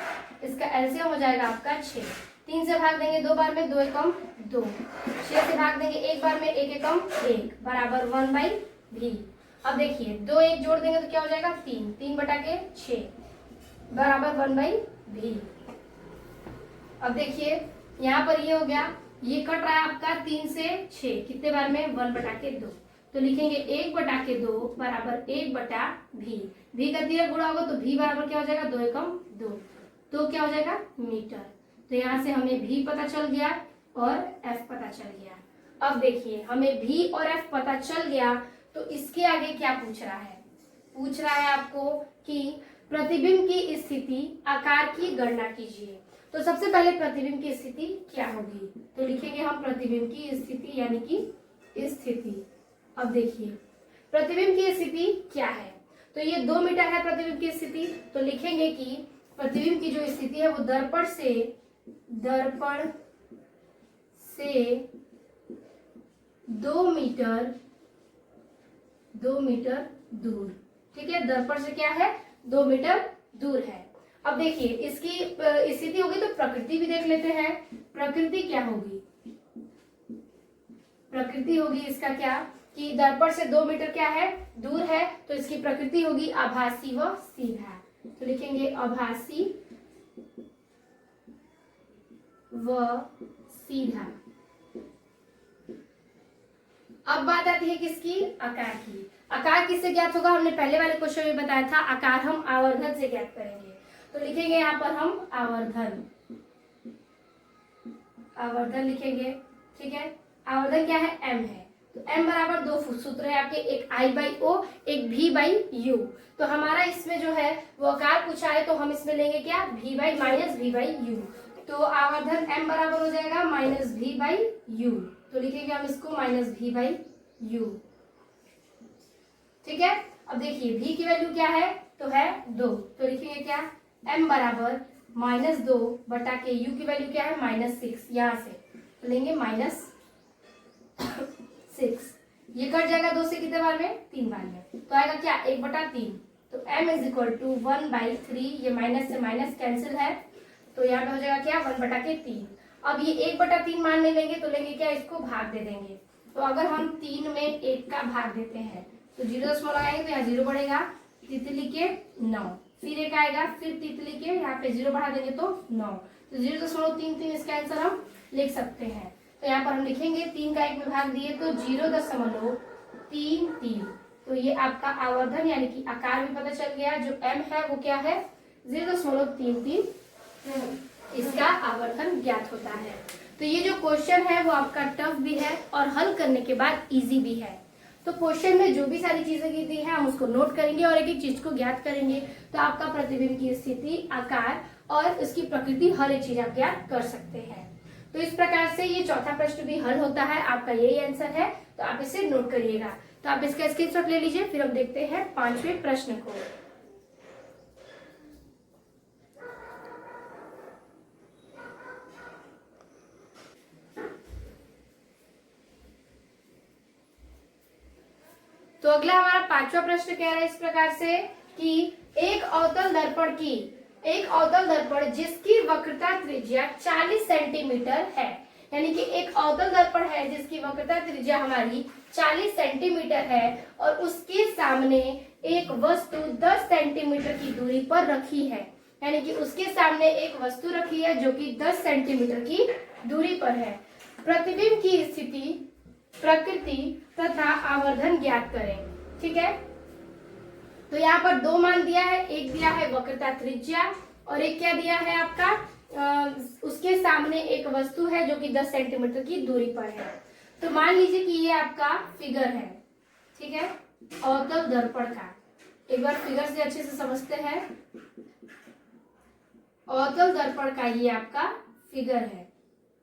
इसका एलसीएम हो जाएगा आपका 6। 3 से भाग देंगे 2 बार में, 2 एकम 2, 6 से भाग देंगे 1 बार में, 1 एकम 1 बराबर 1/v। अब देखिए 2 1 जोड़ देंगे तो क्या हो जाएगा 3, 3/6 बराबर 1/v। अब देखिए यहाँ पर ये हो गया, ये कट रहा है आपका 3 से 6, कितने बार में 1/2, तो लिखेंगे 1/2 बराबर 1/v। v का 3 गुणा होगा तो v बराबर क्या हो जाएगा 2 एकम 2, तो क्या हो जाएगा मीटर। तो यहाँ से हमें v पता चल गया और f पता चल गया। अब देखिए हमें भी और एफ पता चल गया, तो इसके आगे क्या पूछ रहा है? पूछ रहा है आपको कि प्रतिबिंब की स्थिति आकार की गणना कीजिए। तो सबसे पहले प्रतिबिंब की स्थिति क्या होगी? तो लिखेंगे हम प्रतिबिंब की स्थिति यानी कि स्थिति। अब देखिए प्रतिबिंब की स्थिति क्या है? तो ये 2 मीटर है प्रतिबिंब की स्थिति। तो लिखेंगे कि प्रतिबिंब की जो स्थिति है वो दर्पण से 2 मीटर दूर, ठीक है। दर्पण से क्या है? 2 मीटर दूर है। अब देखिए इसकी स्थिति होगी तो प्रकृति भी देख लेते हैं। प्रकृति क्या होगी? प्रकृति होगी इसका क्या कि दर्पण से 2 मीटर क्या है? दूर है। तो इसकी प्रकृति होगी आभासी व सीधा। तो लिखेंगे आभासी व सीधा। अब बात आती है किसकी? आकार की। आकार किससे ज्ञात होगा? हमने पहले वाले क्वेश्चन में बताया था आकार हम आवर्धन से ज्ञात करेंगे। तो लिखेंगे यहाँ पर हम आवर्धन लिखेंगे, ठीक है। आवर्धन क्या है? m है। तो m बराबर 2 सूत्र है आपके, एक I/O एक V/U। तो हमारा इसमें जो है वो आकार पूछा है, तो हम इसमें लेंगे क्या? V/-V/U। तो आवर्धन m बराबर हो जाएगा -V/U। तो लिखेंगे हम इसको -V/U, ठीक है। अब देखिए v की वैल्यू क्या है? तो है 2। तो लिखेंगे क्या? m बराबर -2 बटा के u की वैल्यू क्या है? -6। यहाँ से तो लेंगे -6। ये कट जाएगा 2 से कितने बार में? 3 बार में। तो आएगा क्या? 1/3। तो m = 1/3। ये माइनस से माइनस कैंसिल है, तो यहाँ पे हो जाएगा क्या? 1/3। अब ये 1/3 मान नहीं लेंगे, तो लेंगे क्या? इसको भाग दे देंगे। तो अगर हम 3 में 1 का भाग देते हैं तो 0 लगाएंगे तो यहाँ 0 बढ़ेगा, तितली के 9, फिर 1 आएगा, फिर तितली के यहाँ पे 0 बढ़ा देंगे तो 9। तो 0.33 इसका आंसर हम लिख सकते हैं। तो यहाँ पर हम लिखेंगे 3 का 1 में भाग दिए तो 0.33। तो ये आपका आवर्धन यानी कि आकार भी पता चल गया। जो m है वो क्या है? 0.33 इसका आवर्धन ज्ञात होता है। तो ये जो क्वेश्चन है वो आपका टफ भी है और हल करने के बाद इजी भी है। तो क्वेश्चन में जो भी सारी चीजें दी है हम उसको नोट करेंगे और एक एक चीज को ज्ञात करेंगे। तो आपका प्रतिबिंब की स्थिति, आकार और उसकी प्रकृति हर एक चीज आप ज्ञात कर सकते हैं। तो इस प्रकार से ये चौथा प्रश्न भी हल होता है। आपका यही आंसर है, तो आप इसे नोट करिएगा। तो आप इसका स्क्रीनशॉट ले लीजिए। फिर हम देखते हैं 5वें प्रश्न को। तो अगला हमारा 5वां प्रश्न कह रहा है इस प्रकार से कि एक अवतल दर्पण जिसकी वक्रता त्रिज्या 40 सेंटीमीटर है, यानी कि एक अवतल दर्पण है जिसकी वक्रता त्रिज्या हमारी 40 सेंटीमीटर है और उसके सामने एक वस्तु 10 सेंटीमीटर की दूरी पर रखी है, यानी कि उसके सामने एक वस्तु रखी है जो कि 10 सेंटीमीटर की दूरी पर है। प्रतिबिंब की स्थिति, प्रकृति तथा आवर्धन ज्ञात करें, ठीक है। तो यहाँ पर 2 मान दिया है, एक दिया है वक्रता त्रिज्या और एक क्या दिया है आपका उसके सामने एक वस्तु है जो कि 10 सेंटीमीटर की दूरी पर है। तो मान लीजिए कि ये आपका फिगर है, ठीक है, अवतल दर्पण का। एक बार फिगर से अच्छे से समझते हैं। अवतल दर्पण का ये आपका फिगर है,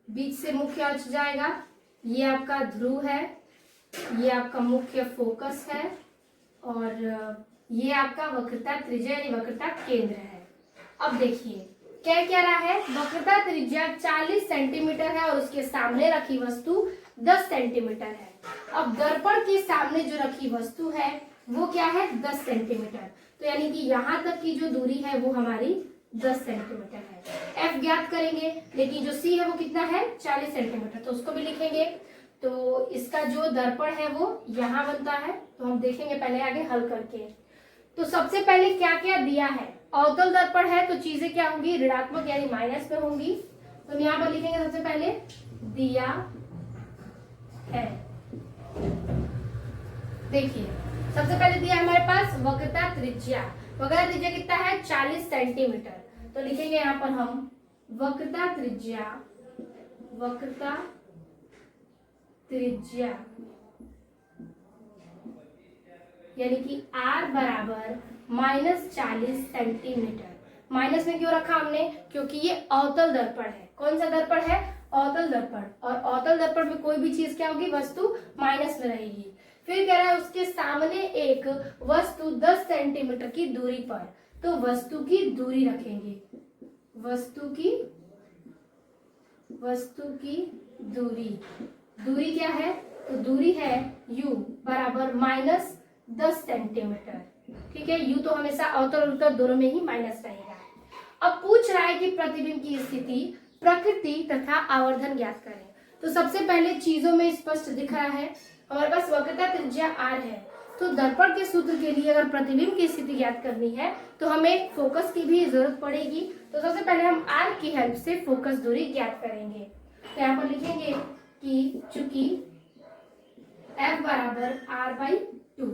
बीच से मुख्य अक्ष जाएगा, ये आपका ध्रुव है, ये आपका मुख्य फोकस है और ये आपका वक्रता त्रिज्या यानी वक्रता केंद्र है। अब देखिए क्या रहा है, वक्रता त्रिज्या 40 सेंटीमीटर है और उसके सामने रखी वस्तु 10 सेंटीमीटर है। अब दर्पण के सामने जो रखी वस्तु है वो क्या है? 10 सेंटीमीटर। तो यानी कि यहाँ तक की जो दूरी है वो हमारी 10 सेंटीमीटर है। F ज्ञात करेंगे, लेकिन जो C है वो कितना है? 40 सेंटीमीटर। तो उसको भी लिखेंगे। तो इसका जो दर्पण है वो यहाँ बनता है। तो हम देखेंगे पहले आगे हल करके। तो सबसे पहले क्या क्या दिया है? अवतल दर्पण है तो चीजें क्या होंगी? ऋणात्मक यानी माइनस में होंगी। तो हम यहाँ पर लिखेंगे सबसे पहले दिया है। देखिए सबसे पहले दिया हमारे पास वक्रता त्रिज्या। वक्रता त्रिज्या कितना है? 40 सेंटीमीटर। तो लिखेंगे यहाँ पर हम वक्रता त्रिज्या, वक्रता त्रिज्या यानी कि r बराबर -40 सेंटीमीटर। माइनस में क्यों रखा हमने? क्योंकि ये अवतल दर्पण है। कौन सा दर्पण है? अवतल दर्पण। और अवतल दर्पण में कोई भी चीज क्या होगी? वस्तु माइनस में रहेगी। फिर कह रहा है उसके सामने एक वस्तु 10 सेंटीमीटर की दूरी पर, तो वस्तु की दूरी रखेंगे। वस्तु की दूरी क्या है? तो दूरी है u बराबर -10 सेंटीमीटर। ठीक है, u तो हमेशा अवतल और उत्तल दोनों में ही माइनस रहेगा। अब पूछ रहा है कि प्रतिबिंब की स्थिति, प्रकृति तथा आवर्धन ज्ञात करें। तो सबसे पहले चीजों में स्पष्ट दिख रहा है, हमारे पास वक्रता त्रिज्या r है। तो दर्पण के सूत्र के लिए अगर प्रतिबिंब की स्थिति ज्ञात करनी है तो हमें फोकस की भी जरूरत पड़ेगी। तो सबसे पहले हम r की हेल्प से फोकस दूरी ज्ञात करेंगे। तो यहाँ पर लिखेंगे कि चूंकि f बराबर r/2,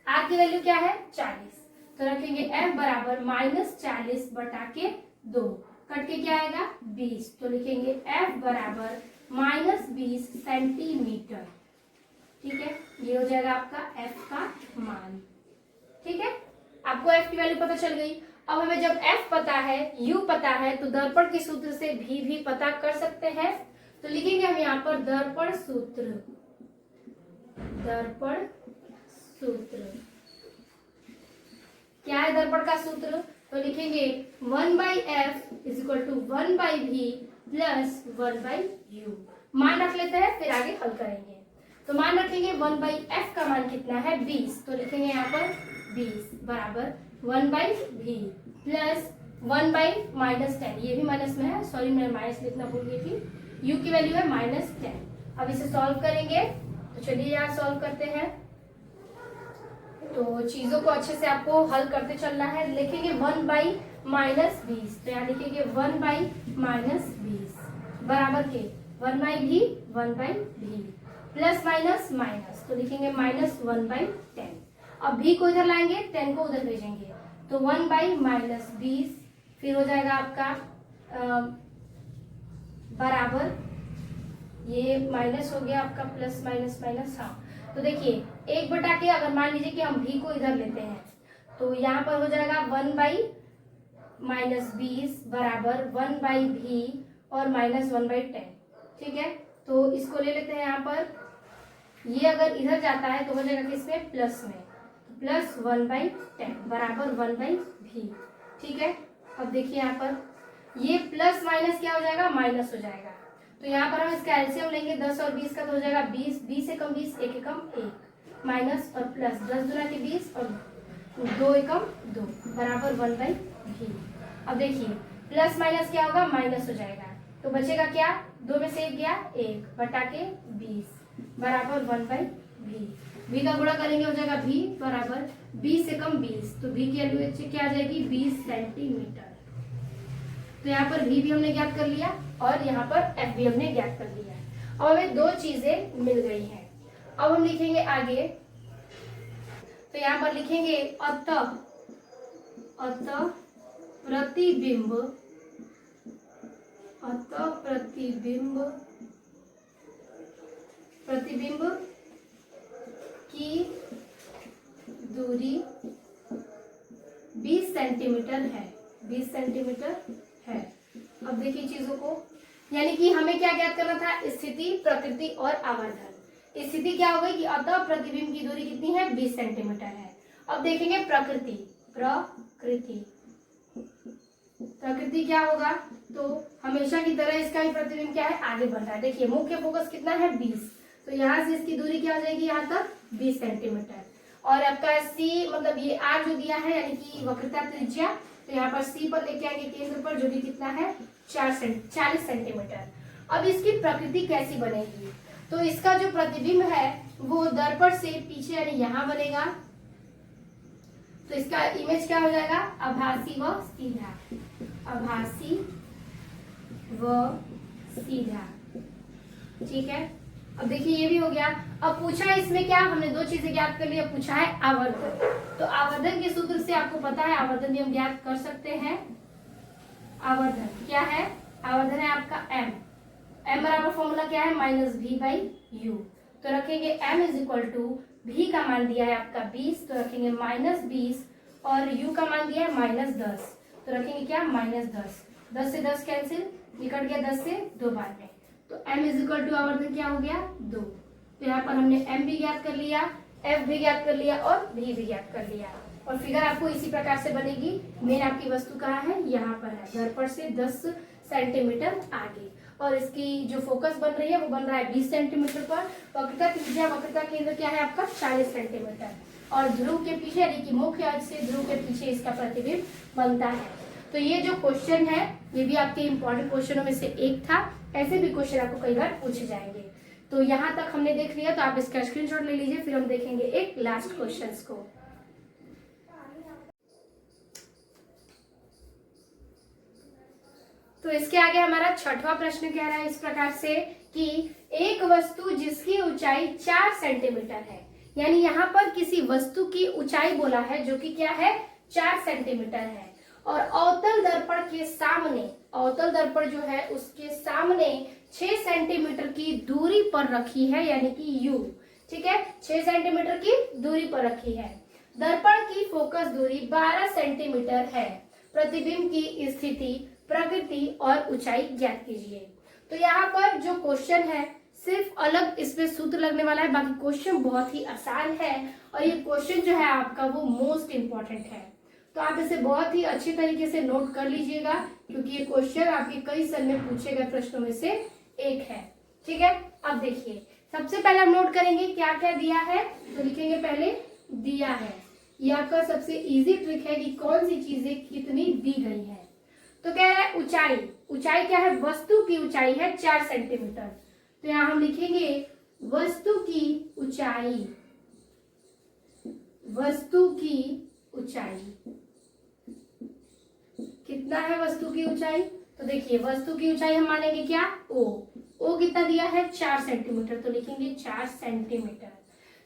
r की वैल्यू क्या है? 40, तो रखेंगे f बराबर -40/2, कट के क्या आएगा? 20, तो लिखेंगे f बराबर -20 सेंटीमीटर। ठीक है, ये हो जाएगा आपका f का मान। ठीक है, आपको f की वैल्यू पता चल गई। अब हमें जब f पता है, u पता है, तो दर्पण के सूत्र से भी पता कर सकते हैं। तो लिखेंगे हम यहाँ पर दर्पण सूत्र। क्या है दर्पण का सूत्र? तो लिखेंगे 1/f = 1/v प्लस 1/u। मान रख लेते हैं, फिर आगे हल करेंगे। तो मान रखेंगे 1/f का मान कितना है? 20, तो लिखेंगे यहाँ पर 20 बराबर 1/v प्लस 1/-10, ये भी माइनस में है, सॉरी मैं माइनस लिखना भूल गई थी। u की वैल्यू है -10। अब इसे सॉल्व करेंगे, तो चलिए यहाँ सॉल्व करते हैं। तो चीजों को अच्छे से आपको हल करते चलना है। लिखेंगे 1/-20, तो यहाँ लिखेंगे 1/-20 बराबर के 1/v प्लस माइनस, तो लिखेंगे -1/10। अब v को इधर लाएंगे, 10 को उधर भेजेंगे, तो 1/-20 फिर हो जाएगा आपका बराबर, ये माइनस हो गया आपका प्लस माइनस। हाँ, तो देखिए 1 के अगर मान लीजिए कि हम v को इधर लेते हैं, तो यहाँ पर हो जाएगा 1/-20 बराबर 1/v और -1/10। ठीक है, तो इसको ले लेते हैं यहाँ पर, ये अगर इधर जाता है तो हो जाएगा किसमें? प्लस में, प्लस 1/10 बराबर 1/v। ठीक है, अब देखिए यहाँ पर ये प्लस माइनस क्या हो जाएगा? माइनस हो जाएगा। तो यहाँ पर हम इसका एलसीएम लेंगे 10 और 20 का, तो हो जाएगा 20 से कम 20, 1 एकम 1 माइनस और प्लस 10 दूना के 20 और 2 एकम 2 बराबर 1/v। अब देखिए प्लस माइनस क्या होगा? माइनस हो जाएगा, तो बचेगा क्या? 2 में से 1 गया 1 बटा के 20 बराबर 1/v। v का गुणा करेंगे, हो जाएगा v बराबर 20 से कम 20, तो v की वैल्यू क्या आ जाएगी? 20 सेंटीमीटर। तो यहाँ पर v भी हमने ज्ञात कर लिया और यहाँ पर f भी हमने ज्ञात कर लिया। अब हमें दो चीजें मिल गई हैं। अब हम लिखेंगे आगे, तो यहाँ पर लिखेंगे अतः प्रतिबिंब की दूरी 20 सेंटीमीटर है। अब देखिए चीजों को, यानी कि हमें क्या ज्ञात करना था? स्थिति, प्रकृति और आवर्धन। स्थिति क्या हो गई कि अतः प्रतिबिंब की दूरी कितनी है? 20 सेंटीमीटर है। अब देखेंगे प्रकृति क्या होगा? तो हमेशा की तरह इसका भी प्रतिबिंब क्या है? आगे बढ़ रहा है। देखिए मुख्य फोकस कितना है? 20, तो यहाँ से इसकी दूरी क्या हो जाएगी? यहाँ तक 20 सेंटीमीटर। और आपका c मतलब ये r जो दिया है यानी कि वक्रता त्रिज्या, तो यहाँ पर c पर लेके आएंगे केंद्र पर, जो भी कितना है? 40 सेंटीमीटर। अब इसकी प्रकृति कैसी बनेगी? तो इसका जो प्रतिबिंब है वो दर्पण से पीछे यानी यहाँ बनेगा, तो इसका इमेज क्या हो जाएगा? आभासी व सीधा। ठीक है, अब देखिए ये भी हो गया। अब पूछा है इसमें क्या? हमने दो चीजें ज्ञात कर ली। अब पूछा है आवर्धन, तो आवर्धन के सूत्र से आपको पता है आवर्धन भी हम ज्ञात कर सकते हैं। आवर्धन क्या है? आवर्धन है आपका m m बराबर फॉर्मूला क्या है, माइनस v बाई यू। तो रखेंगे m is equal to v का मान दिया है आपका 20, तो रखेंगे -20 और u का मान दिया है -10, तो रखेंगे क्या, -10। 10 से 10 कैंसिल, निकट गया 10 से 2 बार में, तो m इज इक्वल टू आवर्धन क्या हो गया 2। तो यहाँ पर हमने m भी ज्ञात कर लिया, f भी ज्ञात कर लिया और v भी ज्ञात कर लिया। और फिगर आपको इसी प्रकार से बनेगी। मेन आपकी वस्तु कहाँ है, यहाँ पर है, दर्पण से 10 सेंटीमीटर आगे, और इसकी जो फोकस बन रही है वो बन रहा है 20 सेंटीमीटर पर। वक्रता त्रिज्या, वक्रता केंद्र क्या है आपका 40 सेंटीमीटर, और ध्रुव के पीछे यानी कि मुख्य अक्ष से ध्रुव के पीछे इसका प्रतिबिंब बनता है। तो ये जो क्वेश्चन है ये भी आपके इंपॉर्टेंट क्वेश्चनों में से एक था। ऐसे भी क्वेश्चन आपको कई बार पूछे जाएंगे। तो यहाँ तक हमने देख लिया, तो आप इसका स्क्रीनशॉट ले लीजिए, फिर हम देखेंगे एक लास्ट क्वेश्चन को। तो इसके आगे हमारा छठवां प्रश्न कह रहा है इस प्रकार से कि एक वस्तु जिसकी ऊंचाई 4 सेंटीमीटर है, यानी यहाँ पर किसी वस्तु की ऊंचाई बोला है जो कि क्या है 4 सेंटीमीटर है, और अवतल दर्पण के सामने, अवतल दर्पण जो है उसके सामने 6 सेंटीमीटर की दूरी पर रखी है, यानी कि u, ठीक है, 6 सेंटीमीटर की दूरी पर रखी है। दर्पण की फोकस दूरी 12 सेंटीमीटर है। प्रतिबिंब की स्थिति, प्रकृति और ऊंचाई ज्ञात कीजिए। तो यहाँ पर जो क्वेश्चन है सिर्फ अलग इसमें सूत्र लगने वाला है, बाकी क्वेश्चन बहुत ही आसान है, और ये क्वेश्चन जो है आपका वो मोस्ट इम्पोर्टेंट है। तो आप इसे बहुत ही अच्छी तरीके से नोट कर लीजिएगा, क्योंकि ये क्वेश्चन आपके कई साल में पूछे गए प्रश्नों में से एक है। ठीक है, अब देखिए सबसे पहले हम नोट करेंगे क्या क्या दिया है। तो लिखेंगे पहले दिया है, यह आपका सबसे इजी ट्रिक है कि कौन सी चीजें कितनी दी गई है। तो कह रहा है ऊंचाई, ऊंचाई क्या है, वस्तु की ऊंचाई है 4 सेंटीमीटर। तो यहाँ हम लिखेंगे वस्तु की ऊंचाई, वस्तु की ऊंचाई कितना है, वस्तु की ऊंचाई। तो देखिए वस्तु की ऊंचाई हम मानेंगे क्या, ओ कितना दिया है 4 सेंटीमीटर, तो लिखेंगे 4 सेंटीमीटर।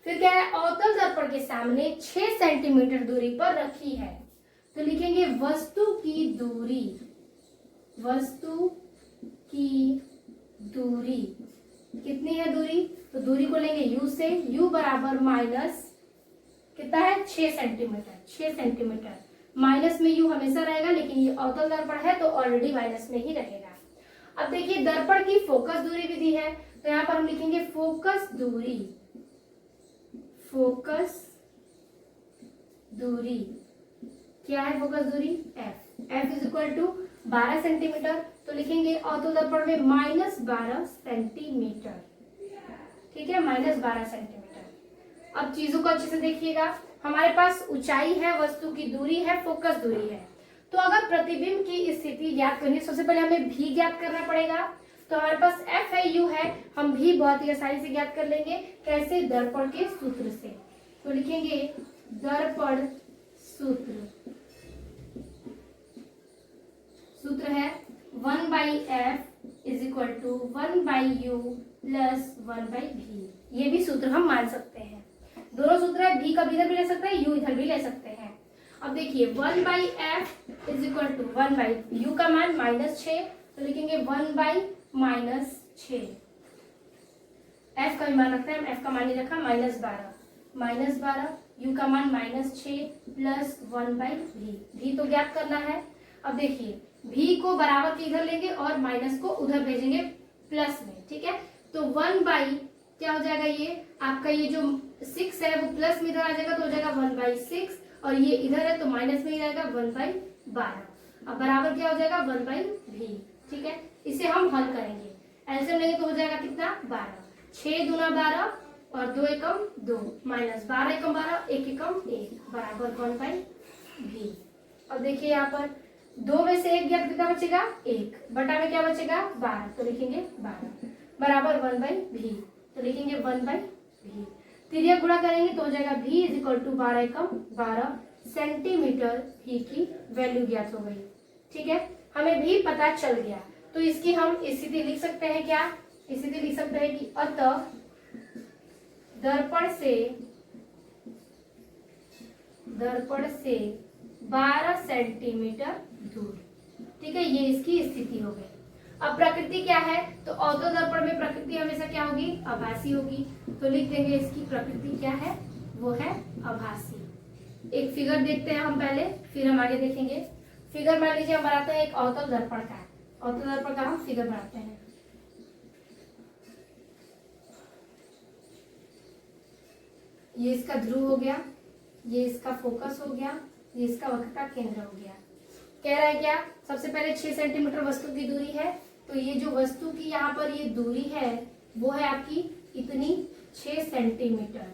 फिर क्या है, अवतल दर्पण के सामने 6 सेंटीमीटर दूरी पर रखी है, तो लिखेंगे वस्तु की दूरी, वस्तु की दूरी कितनी है दूरी, तो दूरी को लेंगे u से, u बराबर माइनस कितना है 6 सेंटीमीटर, 6 सेंटीमीटर। माइनस में u हमेशा रहेगा, लेकिन ये अवतल दर्पण है तो ऑलरेडी माइनस में ही रहेगा। अब देखिए दर्पण की फोकस दूरी भी दी है, तो यहाँ पर हम लिखेंगे फोकस दूरी, फोकस दूरी क्या है, फोकस दूरी f is equal to 12 centimetre, तो लिखेंगे अवतल दर्पण में -12 सेंटीमीटर। ठीक है, -12 सेंटीमीटर। अब चीजों को अच्छे से देखिएगा, हमारे पास ऊंचाई है, वस्तु की दूरी है, फोकस दूरी है। तो अगर प्रतिबिंब की स्थिति ज्ञात करनी है, सबसे पहले हमें भी ज्ञात करना पड़ेगा। तो हमारे पास f है, u है, हम भी बहुत ही आसानी से ज्ञात कर लेंगे। कैसे, दर्पण के सूत्र से। तो लिखेंगे दर्पण सूत्र, सूत्र है 1/f is equal to 1/u plus 1/v। ये भी सूत्र हम मान सकते हैं, दोनों सूत्र है, v कभी इधर भी ले सकते हैं, u इधर भी ले सकते हैं। अब देखिए 1/f is equal to 1/u का मान -6, तो लिखेंगे 1/-6। f का भी मान रखते हैं, हम f का मान नहीं रखा, -12, u का मान -6 प्लस 1/v। v तो ज्ञात करना है। अब देखिए v को बराबर के इधर लेंगे और माइनस को उधर भेजेंगे प्लस में। ठीक है, तो 1/ क्या हो जाएगा, ये आपका ये जो 6 है वो प्लस में इधर आ जाएगा, तो हो जाएगा 1/6, और ये इधर है तो माइनस में ही रहेगा 1/12। अब बराबर क्या हो जाएगा 1/v। ठीक है, इसे हम हल करेंगे, एलसीएम लेंगे तो हो जाएगा कितना 12, 6 दूना 12 और 2 एकम 2, माइनस 12 एकम 12, 1 एकम 1 बराबर 1/v। अब देखिए यहाँ पर 2 में से 1 गया कितना बचेगा, 1 बटा में क्या बचेगा 12, तो लिखेंगे 12 बराबर 1/v, तो लिखेंगे 1/v। तिर्यक गुणा करेंगे तो हो जाएगा v is equal to 12 Ekam 12 centimetre. v की वैल्यू ज्ञात हो गई। ठीक है, हमें भी पता चल गया, तो इसकी हम स्थिति लिख सकते हैं, क्या स्थिति लिख सकते हैं कि अतः दर्पण से 12 सेंटीमीटर दूर। ठीक है, ये इसकी स्थिति हो गई। अब प्रकृति क्या है, तो अवतल दर्पण में प्रकृति हमेशा क्या होगी, आभासी होगी। तो लिख देंगे इसकी प्रकृति क्या है, वो है आभासी। एक फिगर देखते हैं हम पहले, फिर हम आगे देखेंगे। फिगर मान लीजिए हम बनाते हैं एक अवतल दर्पण का, अवतल दर्पण का हम फिगर बनाते हैं। ये इसका ध्रुव हो गया, ये इसका फोकस हो गया, ये इसका वक्रता केंद्र हो गया। कह रहा है क्या, सबसे पहले 6 सेंटीमीटर वस्तु की दूरी है, तो ये जो वस्तु की यहाँ पर ये दूरी है वो है आपकी इतनी 6 सेंटीमीटर।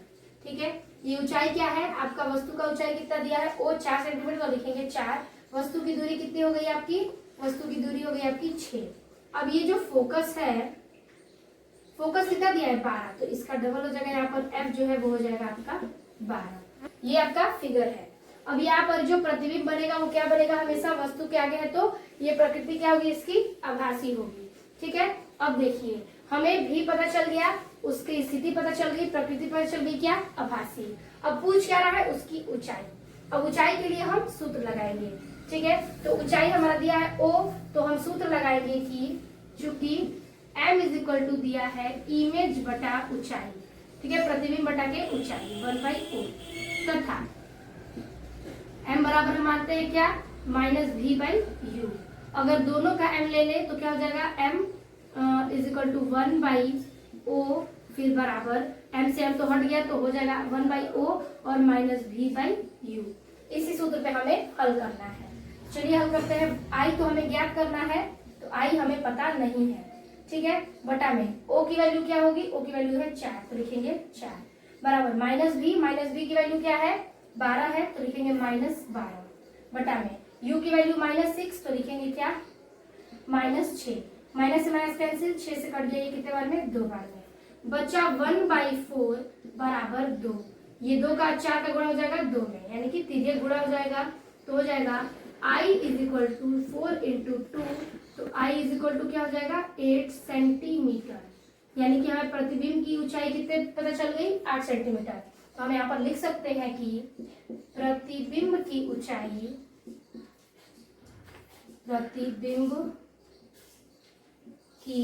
ठीक है, ये ऊंचाई क्या है, आपका वस्तु का ऊंचाई कितना दिया है, वो 4 सेंटीमीटर, तो लिखेंगे 4। वस्तु की दूरी कितनी हो गई आपकी, वस्तु की दूरी हो गई आपकी 6। अब ये जो फोकस है, फोकस कितना दिया है 12, तो इसका डबल हो जाएगा, यहाँ पर एफ जो है वो हो जाएगा आपका 12। ये आपका फिगर है। अब यहाँ पर जो प्रतिबिंब बनेगा वो क्या बनेगा, हमेशा वस्तु के आगे है, तो ये प्रकृति क्या होगी, इसकी आभासी होगी। ठीक है, अब देखिए हमें भी पता चल गया, उसकी स्थिति पता चल गई, प्रकृति पता चल गई, क्या आभासी। अब पूछ क्या रहा है, उसकी ऊंचाई। अब ऊंचाई के लिए हम सूत्र लगाएंगे। ठीक है, तो ऊंचाई हमारा दिया है ओ, तो हम सूत्र लगाएंगे कि चूंकि m इज इक्वल टू दिया है इमेज बटा ऊंचाई, ठीक है, प्रतिबिंब बटा के ऊंचाई 1/o, तथा m बराबर हम मानते हैं क्या, -v/u। अगर दोनों का m ले ले तो क्या हो जाएगा, m is equal to 1/o, फिर बराबर m से m तो हट गया, तो हो जाएगा 1/o और -v/u। इसी सूत्र पे हमें हल करना है। चलिए हल करते हैं। i तो हमें ज्ञात करना है, तो i हमें पता नहीं है। ठीक है, बटा में o की वैल्यू क्या होगी, o की वैल्यू है 4, तो लिखेंगे 4 बराबर -v की वैल्यू क्या है 12 है, तो लिखेंगे -12 बटा में u की वैल्यू -6, तो लिखेंगे क्या -6। माइनस से माइनस कैंसिल, 6 से कट गया, ये कितने बार में, 2 बार में, बचा 1/4 बराबर 2। ये 2 का 4 का गुणा हो जाएगा 2 में, यानी कि त्रिज्यक गुणा हो जाएगा, तो हो जाएगा i इज इक्वल टू 4 × 2, तो i इज इक्वल टू क्या हो जाएगा 8 सेंटीमीटर, यानी कि हमें प्रतिबिंब की ऊंचाई कितने पता चल गई 8 सेंटीमीटर। तो हम यहाँ पर लिख सकते हैं कि प्रतिबिंब की ऊंचाई, प्रतिबिंब की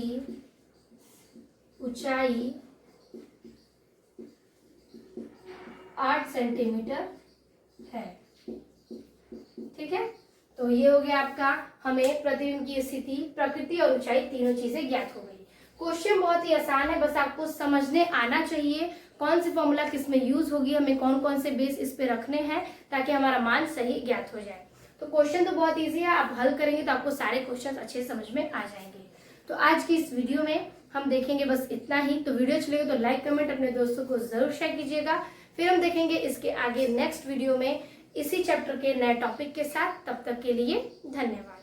ऊंचाई 8 सेंटीमीटर है। ठीक है, तो ये हो गया आपका, हमें प्रतिबिंब की स्थिति, प्रकृति और ऊंचाई तीनों चीजें ज्ञात हो गई। क्वेश्चन बहुत ही आसान है, बस आपको समझने आना चाहिए कौन सी फॉर्मूला किस में यूज होगी, हमें कौन कौन से बेस इस पे रखने हैं ताकि हमारा मान सही ज्ञात हो जाए। तो क्वेश्चन तो बहुत इजी है, आप हल करेंगे तो आपको सारे क्वेश्चन अच्छे समझ में आ जाएंगे। तो आज की इस वीडियो में हम देखेंगे बस इतना ही। तो वीडियो अच्छी लगे तो लाइक कमेंट अपने दोस्तों को जरूर शेयर कीजिएगा। फिर हम देखेंगे इसके आगे नेक्स्ट वीडियो में इसी चैप्टर के नए टॉपिक के साथ। तब तक के लिए धन्यवाद।